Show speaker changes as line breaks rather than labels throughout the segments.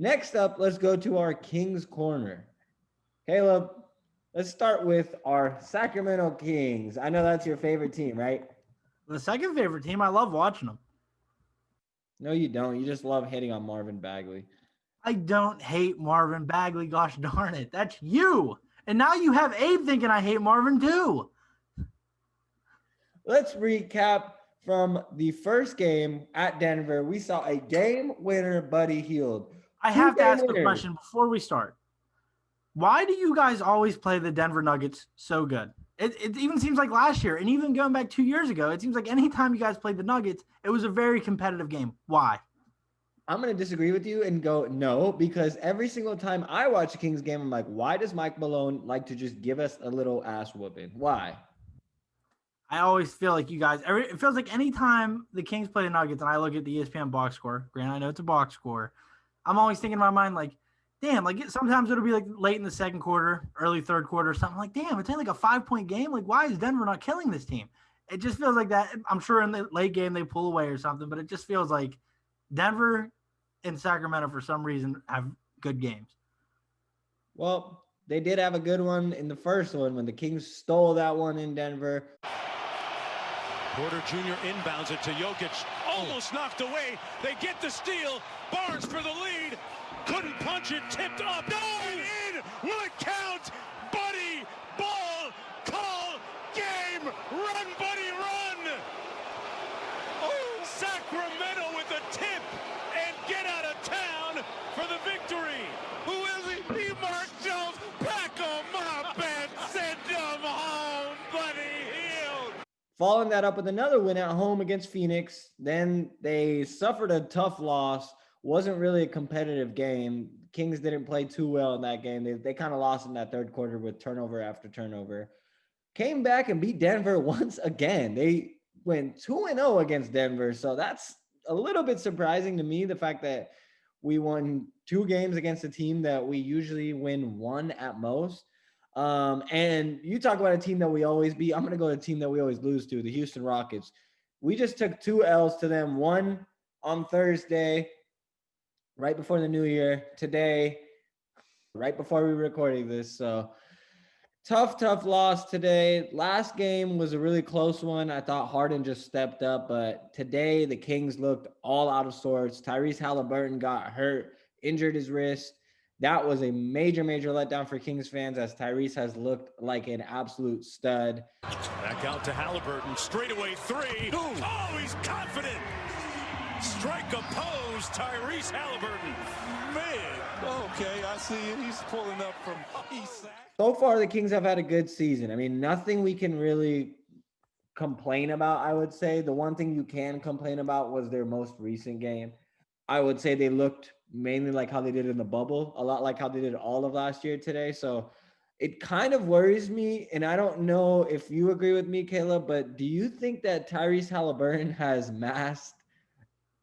Next up, let's go to our Kings Corner. Caleb, let's start with our Sacramento Kings. I know that's your favorite team, right?
The second favorite team, I love watching them.
No, you don't. You just love hitting on Marvin Bagley.
I don't hate Marvin Bagley. Gosh darn it. That's you. And now you have Abe thinking I hate Marvin too.
Let's recap from the first game at Denver. We saw a game winner, Buddy Hield.
I
Two
have to
game
ask a
winners.
question before we start. Why do you guys always play the Denver Nuggets so good? It even seems like last year, and even going back 2 years ago, it seems like anytime you guys played the Nuggets, it was a very competitive game. Why?
I'm going to disagree with you and go no, because every single time I watch a Kings game, I'm like, why does Mike Malone like to just give us a little ass whooping? Why?
I always feel like you guys, it feels like anytime the Kings play the Nuggets and I look at the ESPN box score, granted, I know it's a box score, I'm always thinking in my mind, like, damn, like sometimes it'll be like late in the second quarter, early third quarter, something like, damn, it's only like a 5-point game. Like, why is Denver not killing this team? It just feels like that. I'm sure in the late game they pull away or something, but it just feels like Denver and Sacramento for some reason have good games.
Well, they did have a good one in the first one when the Kings stole that one in Denver.
Porter Jr. inbounds it to Jokic. Almost knocked away. They get the steal. Barnes for the lead. Couldn't punch it. Tipped up. No! And in! Will it count? Buddy! Ball! Call! Game! Run, Buddy, run! Oh! Sacramento with a tip and get out of town for the victory. Who is he? He Mark Jones. Pack him up and send him home, Buddy Hield.
Following that up with another win at home against Phoenix. Then they suffered a tough loss. Wasn't really a competitive game. Kings didn't play too well in that game. They kind of lost in that third quarter with turnover after turnover. Came back and beat Denver once again. They went 2-0 against Denver. So that's a little bit surprising to me, the fact that we won 2 games against a team that we usually win 1 at most. And you talk about a team that we always beat. I'm going to go to a team that we always lose to, the Houston Rockets. We just took 2 L's to them, one on Thursday, right before the new year, today, right before we were recording this. So tough loss today. Last game was a really close one. I thought Harden just stepped up, but today the Kings looked all out of sorts. Tyrese Halliburton got hurt, injured his wrist. That was a major letdown for Kings fans, as Tyrese has looked like an absolute stud.
Back out to Halliburton. Straightaway three. Oh, he's confident. Strike opposed, Tyrese Halliburton. Man, okay, I see it. He's pulling up from east side.
So far, the Kings have had a good season. I mean, nothing we can really complain about, I would say. The one thing you can complain about was their most recent game. I would say they looked mainly like how they did in the bubble, a lot like how they did all of last year today. So it kind of worries me, and I don't know if you agree with me, Caleb, but do you think that Tyrese Halliburton has masked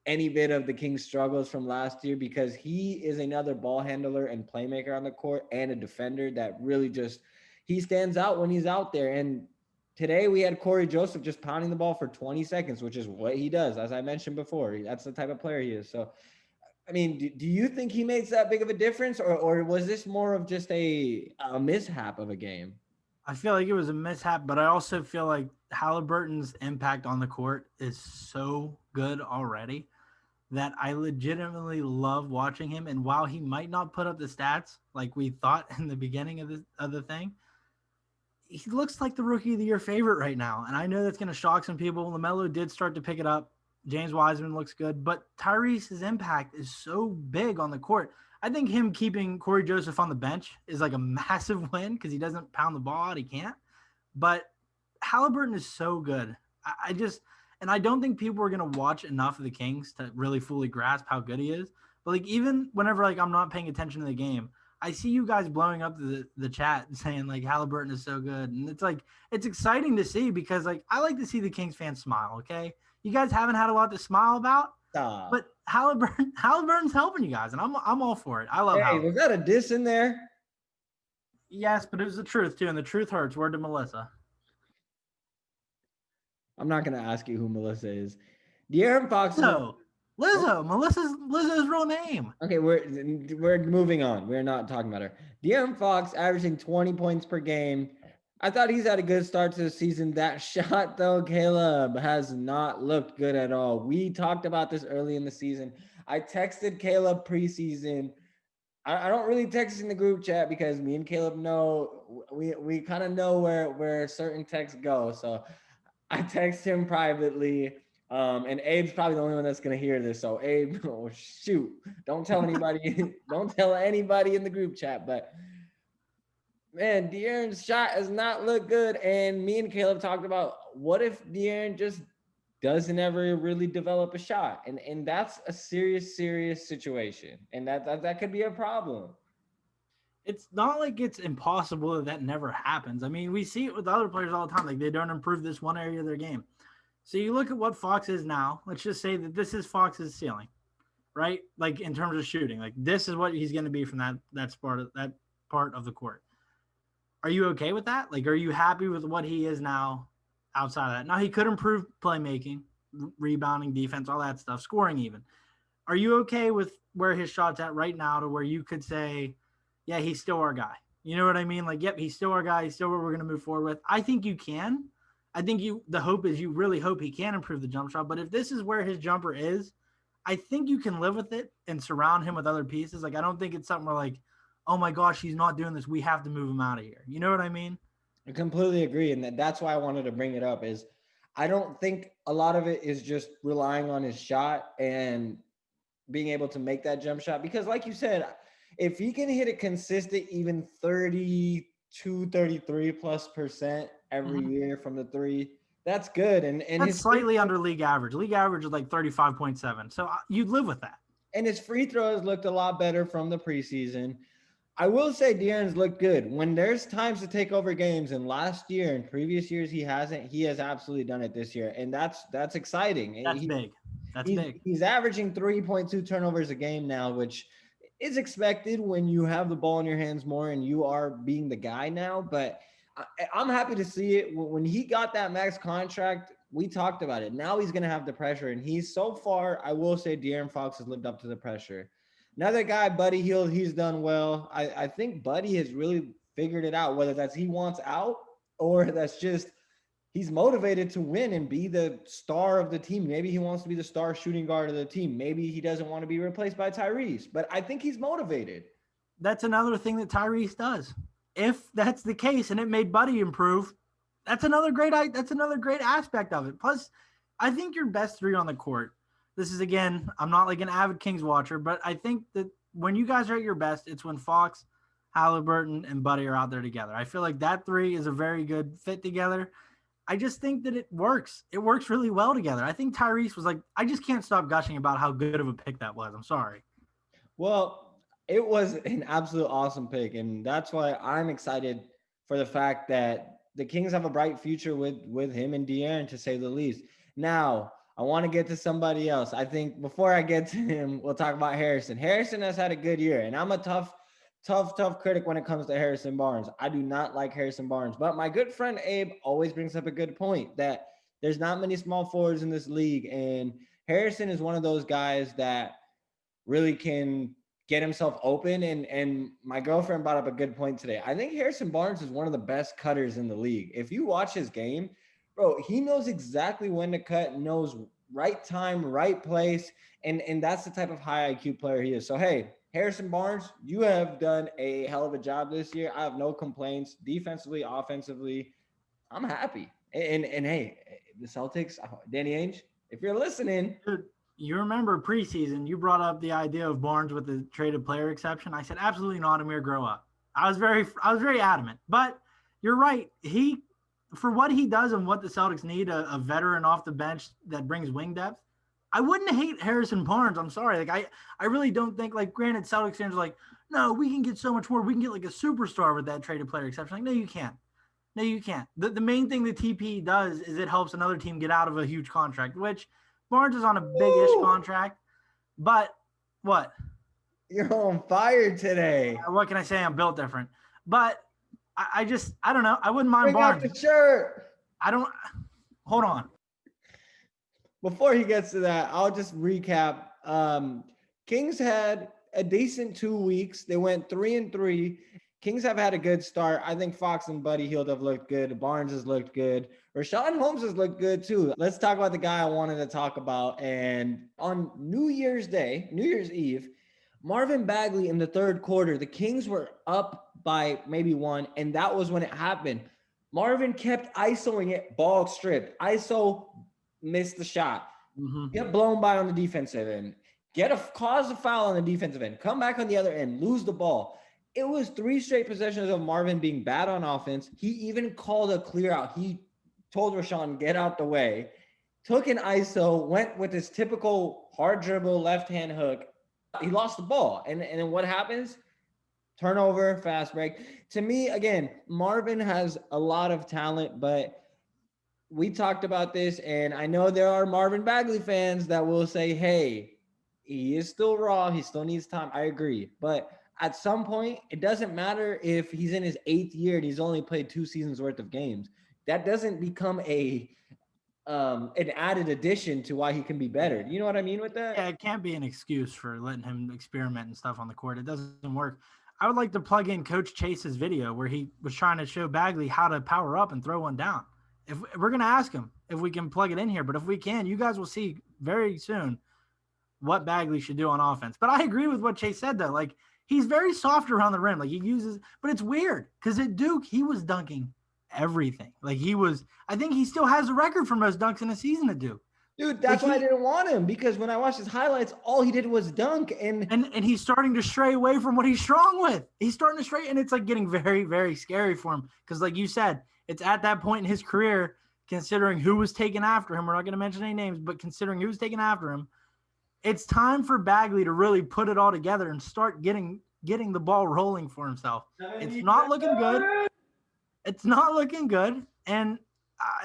any bit of the Kings' struggles from last year? Because he is another ball handler and playmaker on the court and a defender that really just, he stands out when he's out there. And today we had Corey Joseph just pounding the ball for 20 seconds, which is what he does. As I mentioned before, that's the type of player he is. So, I mean, do you think he makes that big of a difference, or was this more of just a mishap of a game?
I feel like it was a mishap, but I also feel like Halliburton's impact on the court is so good already that I legitimately love watching him. And while he might not put up the stats like we thought in the beginning of the thing, he looks like the rookie of the year favorite right now. And I know that's going to shock some people. LaMelo did start to pick it up. James Wiseman looks good, but Tyrese's impact is so big on the court. I think him keeping Corey Joseph on the bench is like a massive win because he doesn't pound the ball out. He can't. But Halliburton is so good. And I don't think people are going to watch enough of the Kings to really fully grasp how good he is. But like, even whenever like I'm not paying attention to the game, I see you guys blowing up the chat saying like Halliburton is so good. And it's like, it's exciting to see because like, I like to see the Kings fans smile. Okay. You guys haven't had a lot to smile about, but Halliburton's helping you guys. And I'm all for it. I love Halliburton.
Was that a diss in there?
Yes, but it was the truth too. And the truth hurts. Word to Melissa.
I'm not going to ask you who Melissa is. De'Aaron Fox.
No. Lizzo's real name.
Okay, we're moving on. We're not talking about her. De'Aaron Fox averaging 20 points per game. I thought he's had a good start to the season. That shot, though, Caleb, has not looked good at all. We talked about this early in the season. I texted Caleb preseason. I don't really text in the group chat because me and Caleb know we kind of know where certain texts go. So I text him privately. And Abe's probably the only one that's gonna hear this. So Abe, oh shoot, don't tell anybody, don't tell anybody in the group chat. But man, De'Aaron's shot has not looked good. And me and Caleb talked about what if De'Aaron just doesn't ever really develop a shot, and that's a serious situation, and that could be a problem.
It's not like it's impossible that never happens. I mean, we see it with other players all the time. Like they don't improve this one area of their game. So you look at what Fox is now. Let's just say that this is Fox's ceiling, right? Like in terms of shooting, like this is what he's going to be from that part of the court. Are you okay with that? Like, are you happy with what he is now outside of that? Now he could improve playmaking, rebounding, defense, all that stuff, scoring even. Are you okay with where his shot's at right now to where you could say, yeah, he's still our guy? You know what I mean? Like, yep, he's still our guy. He's still what we're going to move forward with. I think you can. I think the hope is you really hope he can improve the jump shot. But if this is where his jumper is, I think you can live with it and surround him with other pieces. Like, I don't think it's something where like, oh my gosh, he's not doing this. We have to move him out of here. You know what I mean?
I completely agree. And that's why I wanted to bring it up is I don't think a lot of it is just relying on his shot and being able to make that jump shot. Because like you said, if he can hit a consistent, even 33+% every year from the three, that's good. And
that's
his
slightly under league average. League average is like 35.7. So you'd live with that.
And his free throws looked a lot better from the preseason. I will say De'Aaron's looked good. When there's times to take over games, and last year and previous years he hasn't, he has absolutely done it this year. And that's exciting.
That's big. That's big.
He's averaging 3.2 turnovers a game now, which is expected when you have the ball in your hands more and you are being the guy now. But I'm happy to see it. When he got that max contract, we talked about it. Now he's going to have the pressure. And he's so far, I will say De'Aaron Fox has lived up to the pressure. Another guy, Buddy Hield, he's done well. I think Buddy has really figured it out, whether that's he wants out or that's just he's motivated to win and be the star of the team. Maybe he wants to be the star shooting guard of the team. Maybe he doesn't want to be replaced by Tyrese, but I think he's motivated.
That's another thing that Tyrese does. If that's the case and it made Buddy improve, that's another great aspect of it. Plus, I think your best three on the court. This is, again, I'm not like an avid Kings watcher, but I think that when you guys are at your best, it's when Fox, Halliburton, and Buddy are out there together. I feel like that three is a very good fit together. I just think that it works. It works really well together. I think Tyrese was like, I just can't stop gushing about how good of a pick that was. I'm sorry.
Well, it was an absolute awesome pick, and that's why I'm excited for the fact that the Kings have a bright future with him and De'Aaron, to say the least. Now, I want to get to somebody else. I think before I get to him, we'll talk about Harrison. Harrison has had a good year, and I'm a tough critic when it comes to Harrison Barnes. I do not like Harrison Barnes, but my good friend Abe always brings up a good point that there's not many small forwards in this league, and Harrison is one of those guys that really can get himself open. And my girlfriend brought up a good point today. I think Harrison Barnes is one of the best cutters in the league. If you watch his game, bro, he knows exactly when to cut, knows right time, right place. And that's the type of high IQ player he is. So, hey, Harrison Barnes, you have done a hell of a job this year. I have no complaints. Defensively, offensively, I'm happy. And hey, the Celtics, Danny Ainge, if you're listening.
Dude, you remember preseason, you brought up the idea of Barnes with the traded player exception. I said, absolutely not, Amir, grow up. I was very adamant. But you're right. For what he does and what the Celtics need, a veteran off the bench that brings wing depth, I wouldn't hate Harrison Barnes. I'm sorry. Like I really don't think, like, granted, Celtics fans are like, no, we can get so much more. We can get like a superstar with that traded player exception. Like, no, you can't. No, you can't. The main thing the TP does is it helps another team get out of a huge contract, which Barnes is on a big-ish contract. But what?
You're on fire today.
What can I say? I'm built different. But I don't know. I wouldn't mind
Bring
Barnes.
out the shirt.
Hold on.
before he gets to that, I'll just recap. Kings had a decent 2 weeks. They went 3-3. Kings have had a good start. I think Fox and Buddy Hield have looked good. Barnes has looked good. Rashawn Holmes has looked good too. Let's talk about the guy I wanted to talk about. And on New Year's Eve, Marvin Bagley in the third quarter, the Kings were up by maybe one, and that was when it happened. Marvin kept ISOing it, ball stripped. ISO missed the shot. Get blown by on the defensive end. Cause a foul on the defensive end. Come back on the other end. Lose the ball. It was 3 straight possessions of Marvin being bad on offense. He even called a clear out. He told Rashawn, get out the way. Took an ISO, went with his typical hard dribble, left-hand hook. He lost the ball. And then what happens? Turnover, fast break. To me, again, Marvin has a lot of talent, but we talked about this, and I know there are Marvin Bagley fans that will say, hey, he is still raw. He still needs time. I agree. But at some point, it doesn't matter if he's in his 8th year and he's only played 2 seasons worth of games. That doesn't become an added addition to why he can be better. You know what I mean with that?
Yeah, it can't be an excuse for letting him experiment and stuff on the court. It doesn't work. I would like to plug in Coach Chase's video where he was trying to show Bagley how to power up and throw one down. If we're going to ask him if we can plug it in here, but if we can, you guys will see very soon what Bagley should do on offense. But I agree with what Chase said though. Like, he's very soft around the rim. Like, he uses, but it's weird because at Duke, he was dunking everything. Like, I think he still has a record for most dunks in a season at Duke.
Dude, that's why I didn't want him, because when I watched his highlights, all he did was dunk. And
he's starting to stray away from what he's strong with. He's starting to stray, and it's like getting very, very scary for him. Because like you said, it's at that point in his career, considering who was taken after him. We're not going to mention any names, but considering who was taken after him, it's time for Bagley to really put it all together and start getting the ball rolling for himself. It's not looking good. It's not looking good. And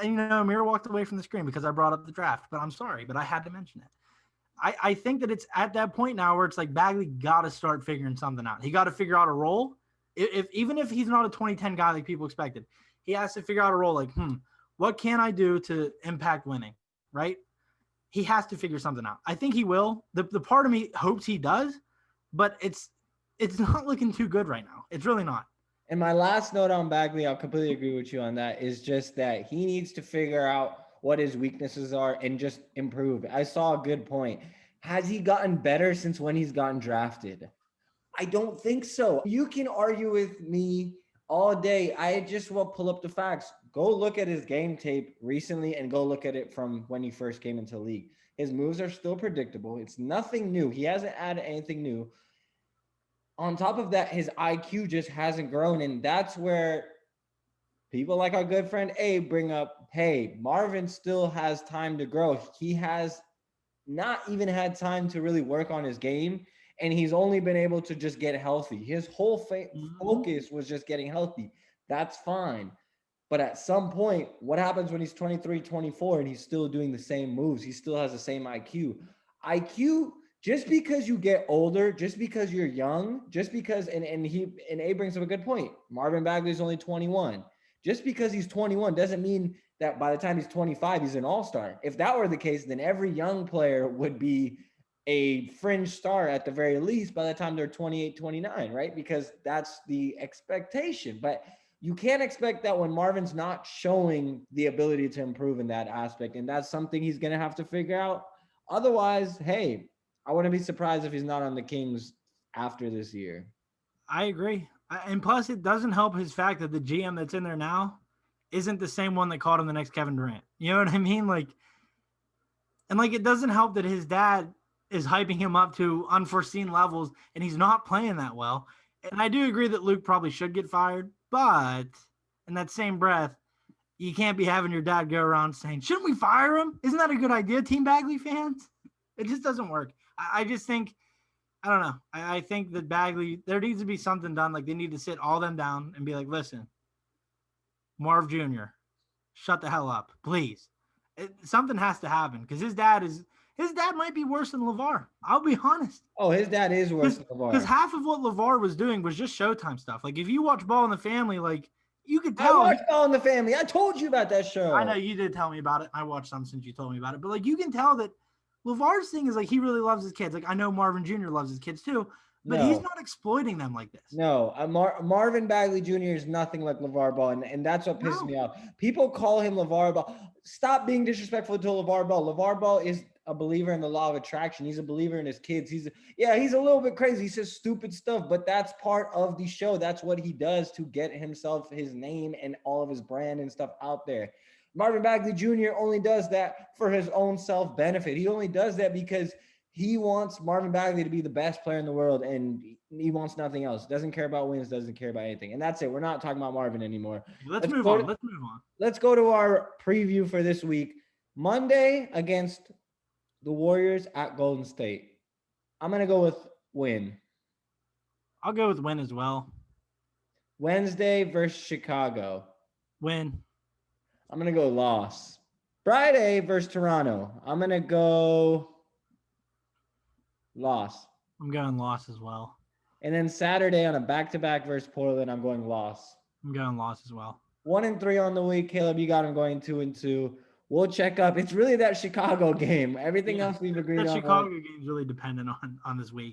Amir walked away from the screen because I brought up the draft, but I'm sorry, but I had to mention it. I think that it's at that point now where it's like Bagley got to start figuring something out. He got to figure out a role. Even if he's not a 2010 guy like people expected, he has to figure out a role like, what can I do to impact winning, right? He has to figure something out. I think he will. The part of me hopes he does, but it's not looking too good right now. It's really not.
And my last note on Bagley, I'll completely agree with you on that, is just that he needs to figure out what his weaknesses are and just improve. I saw a good point. Has he gotten better since when he's gotten drafted? I don't think so. You can argue with me all day. I just will pull up the facts. Go look at his game tape recently and go look at it from when he first came into the league. His moves are still predictable. It's nothing new. He hasn't added anything new. On top of that, his IQ just hasn't grown. And that's where people like our good friend Abe bring up, hey, Marvin still has time to grow. He has not even had time to really work on his game. And he's only been able to just get healthy. His whole focus was just getting healthy. That's fine. But at some point, what happens when he's 23, 24, and he's still doing the same moves? He still has the same IQ. Just because you get older, just because you're young, just because, and Abe brings up a good point. Marvin Bagley is only 21. Just because he's 21 doesn't mean that by the time he's 25, he's an all-star. If that were the case, then every young player would be a fringe star at the very least by the time they're 28, 29, right? Because that's the expectation. But you can't expect that when Marvin's not showing the ability to improve in that aspect. And that's something he's going to have to figure out. Otherwise, hey, I wouldn't be surprised if he's not on the Kings after this year.
I agree. And plus, it doesn't help his fact that the GM that's in there now isn't the same one that called him the next Kevin Durant. You know what I mean? It doesn't help that his dad is hyping him up to unforeseen levels and he's not playing that well. And I do agree that Luke probably should get fired, but in that same breath, you can't be having your dad go around saying, shouldn't we fire him? Isn't that a good idea, Team Bagley fans? It just doesn't work. I just think, I don't know. I think that Bagley, there needs to be something done. Like, they need to sit all them down and be like, listen, Marv Jr., shut the hell up, please. Something has to happen because his dad might be worse than LeVar. I'll be honest.
Oh, his dad is worse than LeVar.
Because half of what LeVar was doing was just Showtime stuff. Like, if you watch Ball in the Family, like, You could
I
tell.
watched All in the Family. I told you about that show.
I know you did tell me about it. I watched some since you told me about it. But like you can tell that LeVar's thing is like he really loves his kids. Like I know Marvin Jr. loves his kids too, but he's not exploiting them like this.
No, Marvin Bagley Jr. is nothing like LeVar Ball, and that's what pisses me off. People call him LeVar Ball. Stop being disrespectful to LeVar Ball. LeVar Ball is a believer in the law of attraction. He's a believer in his kids. He's a little bit crazy. He says stupid stuff, but that's part of the show. That's what he does to get himself, his name, and all of his brand and stuff out there. Marvin Bagley Jr. only does that for his own self-benefit. He only does that because he wants Marvin Bagley to be the best player in the world, and he wants nothing else. Doesn't care about wins, doesn't care about anything. And that's it. We're not talking about Marvin anymore.
Let's move on.
Let's go to our preview for this week. Monday against the Warriors at Golden State. I'm going to go with win.
I'll go with win as well.
Wednesday versus Chicago.
Win.
I'm going to go loss. Friday versus Toronto. I'm going to go loss.
I'm going loss as well.
And then Saturday on a back-to-back versus Portland, I'm going loss.
I'm going loss as well.
1-3 on the week. Caleb, you got him going 2-2. We'll check up. It's really that Chicago game. Everything else we've agreed on.
The Chicago game's really dependent on this week.